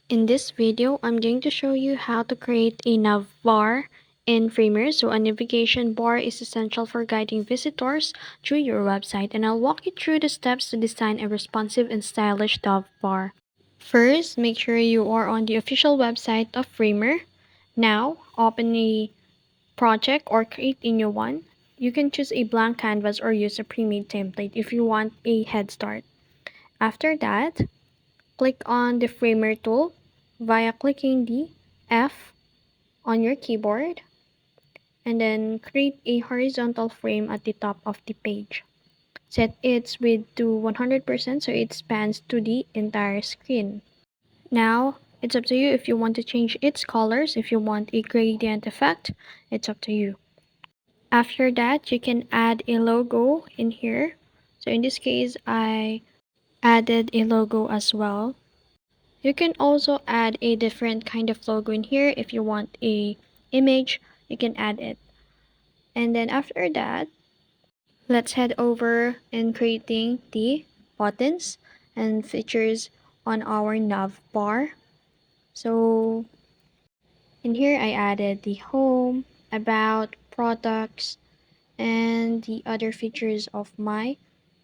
In this video, I'm going to show you how to create a navbar in Framer. So a navigation bar is essential for guiding visitors through your website, and I'll walk you through the steps to design a responsive and stylish navbar. First, make sure you are on the official website of Framer. Now, open a project or create a new one. You can choose a blank canvas or use a pre-made template if you want a head start. After that, click on the Framer tool via clicking the F on your keyboard, and then create a horizontal frame at the top of the page. Set its width to 100% so it spans to the entire screen. Now, it's up to you if you want to change its colors. If you want a gradient effect, it's up to you. After that, you can add a logo in here. So in this case, I added a logo as well. You can also add a different kind of logo in here. If you want a image, you can add it. And then after that, let's head over in creating the buttons and features on our nav bar. So in here, I added the home, about, products, and the other features of my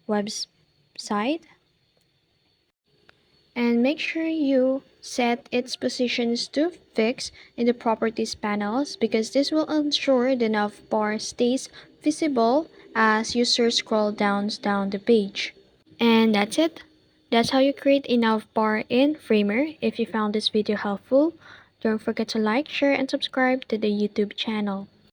website. And make sure you set its positions to fix in the properties panels, because this will ensure the navbar stays visible as users scroll down the page. And that's it. That's how you create a navbar in Framer. If you found this video helpful, don't forget to like, share, and subscribe to the YouTube channel.